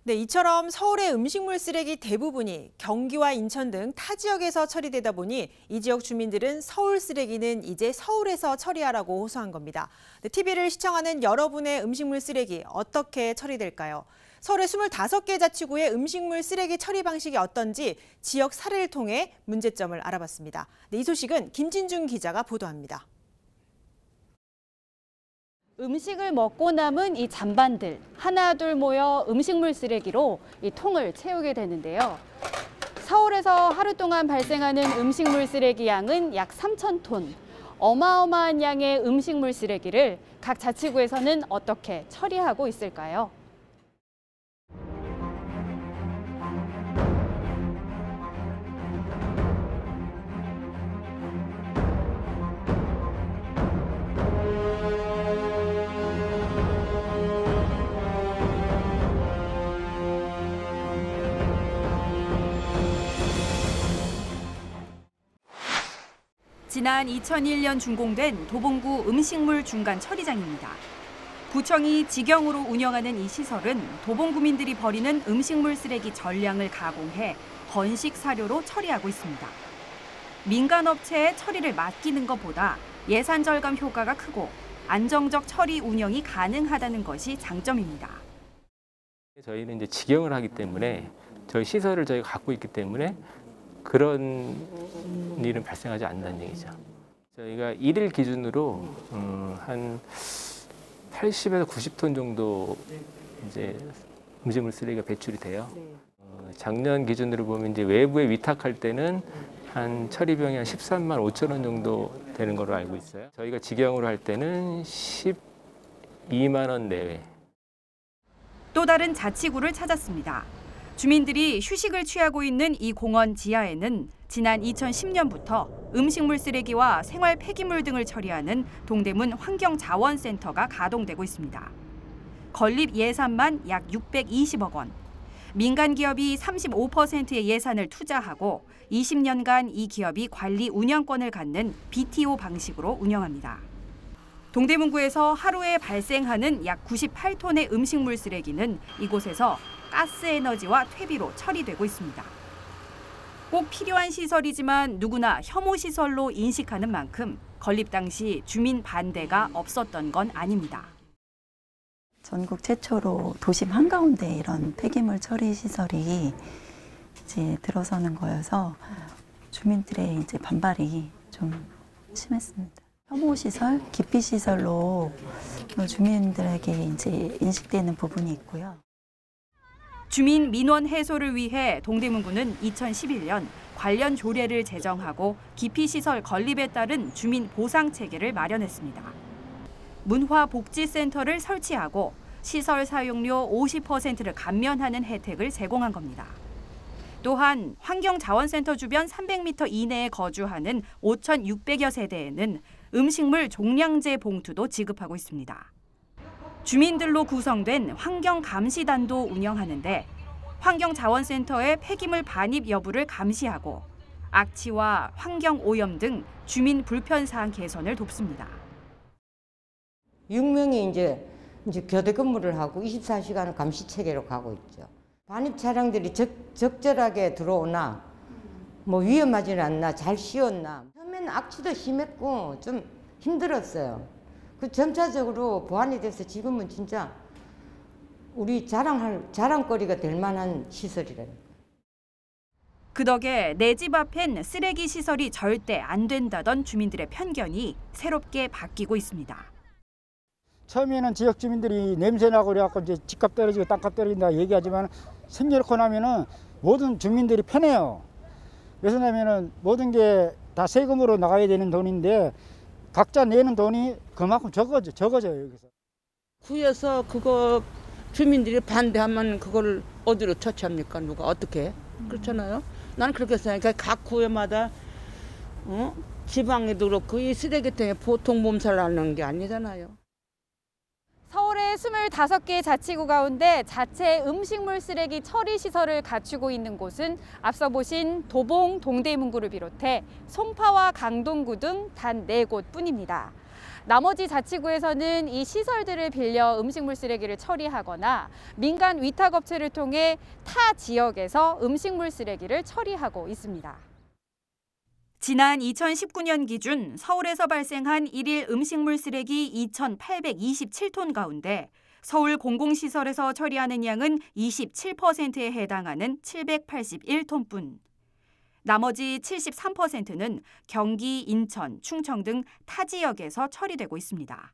네, 이처럼 서울의 음식물 쓰레기 대부분이 경기와 인천 등 타 지역에서 처리되다 보니 이 지역 주민들은 서울 쓰레기는 이제 서울에서 처리하라고 호소한 겁니다. 네, TV를 시청하는 여러분의 음식물 쓰레기 어떻게 처리될까요? 서울의 25개 자치구의 음식물 쓰레기 처리 방식이 어떤지 지역 사례를 통해 문제점을 알아봤습니다. 네, 이 소식은 김진중 기자가 보도합니다. 음식을 먹고 남은 이 잔반들 하나둘 모여 음식물 쓰레기로 이 통을 채우게 되는데요. 서울에서 하루 동안 발생하는 음식물 쓰레기 양은 약 3,000톤. 어마어마한 양의 음식물 쓰레기를 각 자치구에서는 어떻게 처리하고 있을까요? 지난 2001년 준공된 도봉구 음식물 중간 처리장입니다. 구청이 직영으로 운영하는 이 시설은 도봉구민들이 버리는 음식물 쓰레기 전량을 가공해 건식 사료로 처리하고 있습니다. 민간업체에 처리를 맡기는 것보다 예산 절감 효과가 크고 안정적 처리 운영이 가능하다는 것이 장점입니다. 저희는 이제 직영을 하기 때문에 저희 시설을 저희가 갖고 있기 때문에 그런 일은 발생하지 않는다는 얘기죠. 저희가 1일 기준으로 한 80에서 90톤 정도 이제 음식물 쓰레기가 배출이 돼요. 작년 기준으로 보면 이제 외부에 위탁할 때는 한 처리비용이 한 13만 5천 원 정도 되는 걸로 알고 있어요. 저희가 직영으로 할 때는 12만 원 내외. 또 다른 자치구를 찾았습니다. 주민들이 휴식을 취하고 있는 이 공원 지하에는 지난 2010년부터 음식물 쓰레기와 생활 폐기물 등을 처리하는 동대문 환경자원센터가 가동되고 있습니다. 건립 예산만 약 620억 원. 민간 기업이 35%의 예산을 투자하고 20년간 이 기업이 관리 운영권을 갖는 BTO 방식으로 운영합니다. 동대문구에서 하루에 발생하는 약 98톤의 음식물 쓰레기는 이곳에서 가스에너지와 퇴비로 처리되고 있습니다. 꼭 필요한 시설이지만 누구나 혐오시설로 인식하는 만큼 건립 당시 주민 반대가 없었던 건 아닙니다. 전국 최초로 도심 한가운데 이런 폐기물 처리 시설이 이제 들어서는 거여서 주민들의 이제 반발이 좀 심했습니다. 혐오 시설, 기피 시설로 주민들에게 이제 인식되는 부분이 있고요. 주민 민원 해소를 위해 동대문구는 2011년 관련 조례를 제정하고 기피시설 건립에 따른 주민 보상 체계를 마련했습니다. 문화복지센터를 설치하고 시설 사용료 50%를 감면하는 혜택을 제공한 겁니다. 또한 환경자원센터 주변 300m 이내에 거주하는 5,600여 세대에는 음식물 종량제 봉투도 지급하고 있습니다. 주민들로 구성된 환경감시단도 운영하는데 환경자원센터의 폐기물 반입 여부를 감시하고 악취와 환경오염 등 주민 불편사항 개선을 돕습니다. 6명이 이제 교대 근무를 하고 24시간 감시 체계로 가고 있죠. 반입 차량들이 적절하게 들어오나 뭐 위험하지는 않나 잘 씌웠나. 처음에는 악취도 심했고 좀 힘들었어요. 그 점차적으로 보완이 돼서 지금은 진짜 우리 자랑거리가 될 만한 시설이라니까. 그 덕에 내 집 앞엔 쓰레기 시설이 절대 안 된다던 주민들의 편견이 새롭게 바뀌고 있습니다. 처음에는 지역 주민들이 냄새나고 그래갖고 이제 집값 떨어지고 땅값 떨어진다 얘기하지만 생겨놓고 나면은 모든 주민들이 편해요. 왜냐면은 모든 게 다 세금으로 나가야 되는 돈인데 각자 내는 돈이 그만큼 적어져요, 여기서. 구에서 그거 주민들이 반대하면 그걸 어디로 처치합니까? 누가 어떻게? 그렇잖아요. 나는 그렇게 생각해. 각 구에마다 지방에도 그렇고 이 쓰레기통에 보통 몸살을 앓는 게 아니잖아요. 서울의 25개 자치구 가운데 자체 음식물 쓰레기 처리 시설을 갖추고 있는 곳은 앞서 보신 도봉, 동대문구를 비롯해 송파와 강동구 등 단 4곳뿐입니다. 나머지 자치구에서는 이 시설들을 빌려 음식물 쓰레기를 처리하거나 민간 위탁업체를 통해 타 지역에서 음식물 쓰레기를 처리하고 있습니다. 지난 2019년 기준 서울에서 발생한 1일 음식물 쓰레기 2,827톤 가운데 서울 공공시설에서 처리하는 양은 27%에 해당하는 781톤뿐. 나머지 73%는 경기, 인천, 충청 등 타 지역에서 처리되고 있습니다.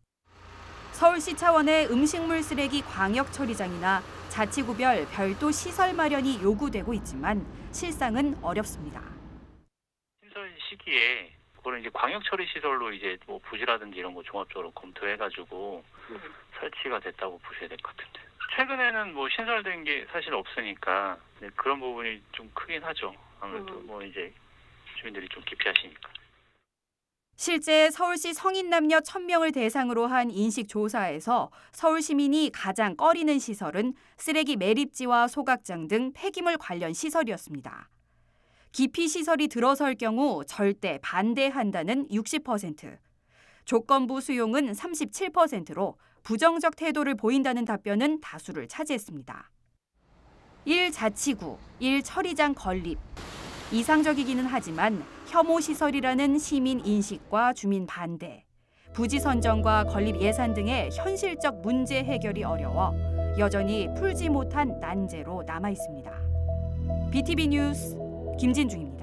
서울시 차원의 음식물 쓰레기 광역 처리장이나 자치구별 별도 시설 마련이 요구되고 있지만 실상은 어렵습니다. 신설 시기에 그거는 이제 광역 처리 시설로 이제 뭐 부지라든지 이런 거 종합적으로 검토해가지고 설치가 됐다고 보셔야 될 것 같은데. 최근에는 뭐 신설된 게 사실 없으니까 그런 부분이 좀 크긴 하죠. 아무래도 뭐 이제 주민들이 좀 기피하시니까. 실제 서울시 성인 남녀 1,000명을 대상으로 한 인식조사에서 서울 시민이 가장 꺼리는 시설은 쓰레기 매립지와 소각장 등 폐기물 관련 시설이었습니다. 기피시설이 들어설 경우 절대 반대한다는 60%, 조건부 수용은 37%로 부정적 태도를 보인다는 답변은 다수를 차지했습니다. 1자치구, 1처리장 건립. 이상적이기는 하지만 혐오 시설이라는 시민 인식과 주민 반대, 부지 선정과 건립 예산 등의 현실적 문제 해결이 어려워 여전히 풀지 못한 난제로 남아 있습니다. BTV 뉴스 김진중입니다.